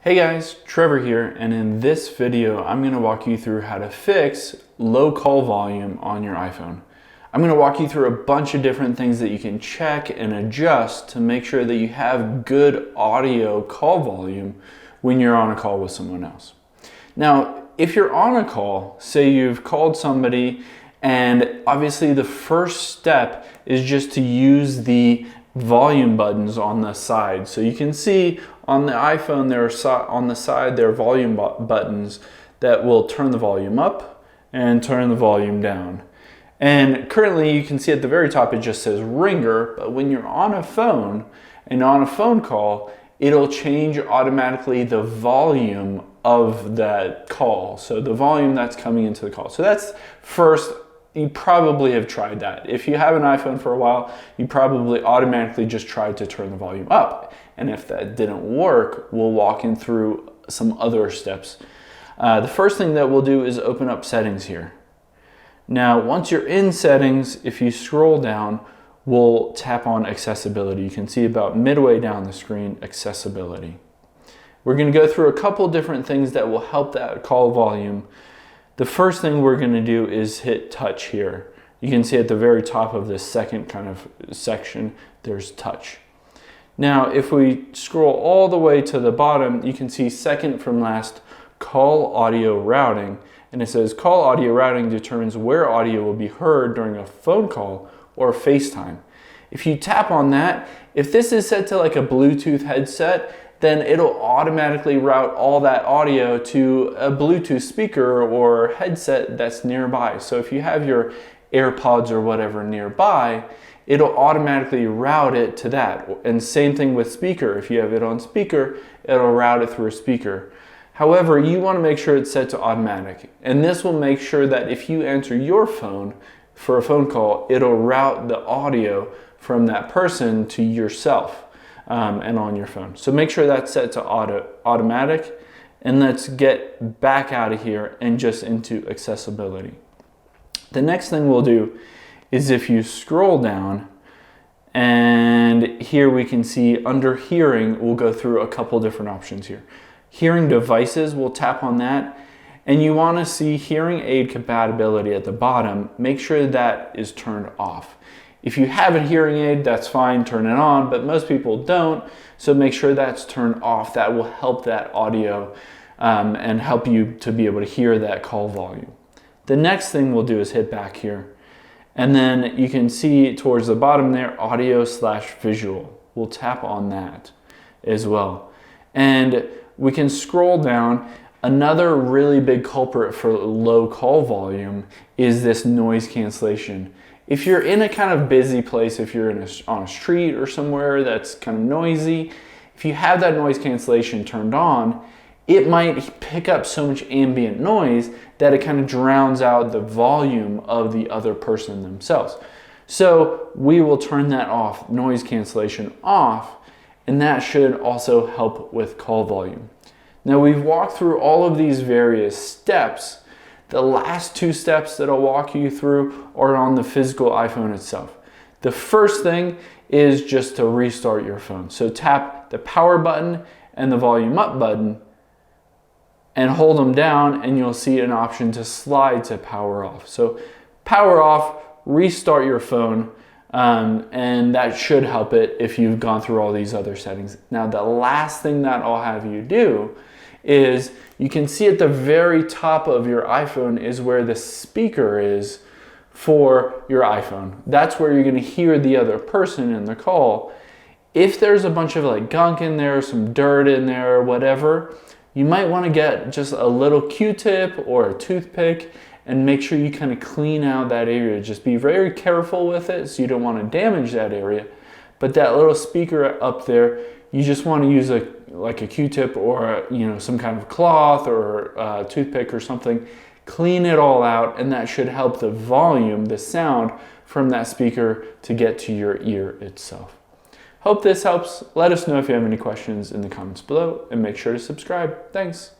Hey guys, Trevor here, and in this video I'm going to walk you through how to fix low call volume on your iPhone. I'm going to walk you through a bunch of different things that you can check and adjust to make sure that you have good audio call volume when you're on a call with someone else. Now, if you're on a call, say you've called somebody, and obviously the first step is just to use the volume buttons on the side. So you can see on the iPhone on the side there are volume buttons that will turn the volume up and turn the volume down. And currently you can see at the very top it just says ringer, but when you're on a phone and on a phone call, it'll change automatically the volume of that call. So the volume that's coming into the call. So that's first. You probably have tried that. If you have an iPhone for a while, you probably automatically just tried to turn the volume up. And if that didn't work, we'll walk in through some other steps. The first thing that we'll do is open up settings here. Now, once you're in settings, if you scroll down, we'll tap on accessibility. You can see about midway down the screen, accessibility. We're going to go through a couple different things that will help that call volume. The first thing we're going to do is hit touch here. You can see at the very top of this second kind of section, there's touch. Now, if we scroll all the way to the bottom, you can see second from last, call audio routing. And it says call audio routing determines where audio will be heard during a phone call or FaceTime. If you tap on that, if this is set to like a Bluetooth headset, then it'll automatically route all that audio to a Bluetooth speaker or headset that's nearby. So if you have your AirPods or whatever nearby, it'll automatically route it to that. And same thing with speaker. If you have it on speaker, it'll route it through a speaker. However, you want to make sure it's set to automatic. And this will make sure that if you answer your phone for a phone call, it'll route the audio from that person to yourself. And on your phone. So make sure that's set to automatic, and let's get back out of here and just into accessibility. The next thing we'll do is if you scroll down, and here we can see under hearing, we'll go through a couple different options here. Hearing devices, we'll tap on that, and you want to see hearing aid compatibility at the bottom. Make sure that is turned off. If you have a hearing aid, that's fine, turn it on, but most people don't, so make sure that's turned off. That will help that audio and help you to be able to hear that call volume. The next thing we'll do is hit back here, and then you can see towards the bottom there, audio/visual. We'll tap on that as well. And we can scroll down. Another really big culprit for low call volume is this noise cancellation. If you're in a kind of busy place, if you're on a street or somewhere that's kind of noisy, if you have that noise cancellation turned on, it might pick up so much ambient noise that it kind of drowns out the volume of the other person themselves. So we will turn that off, noise cancellation off, and that should also help with call volume. Now we've walked through all of these various steps. The last two steps that I'll walk you through are on the physical iPhone itself. The first thing is just to restart your phone. So tap the power button and the volume up button and hold them down, and you'll see an option to slide to power off. So power off, restart your phone, and that should help it if you've gone through all these other settings. Now the last thing that I'll have you do is you can see at the very top of your iPhone is where the speaker is for your iPhone. That's where you're going to hear the other person in the call. If there's a bunch of like gunk in there, some dirt in there or whatever, you might want to get just a little Q-tip or a toothpick and make sure you kind of clean out that area. Just be very careful with it so you don't want to damage that area. But that little speaker up there, you just want to use like a Q-tip or some kind of cloth or a toothpick or something. Clean it all out, and that should help the volume, the sound from that speaker to get to your ear itself. Hope this helps. Let us know if you have any questions in the comments below, and make sure to subscribe. Thanks.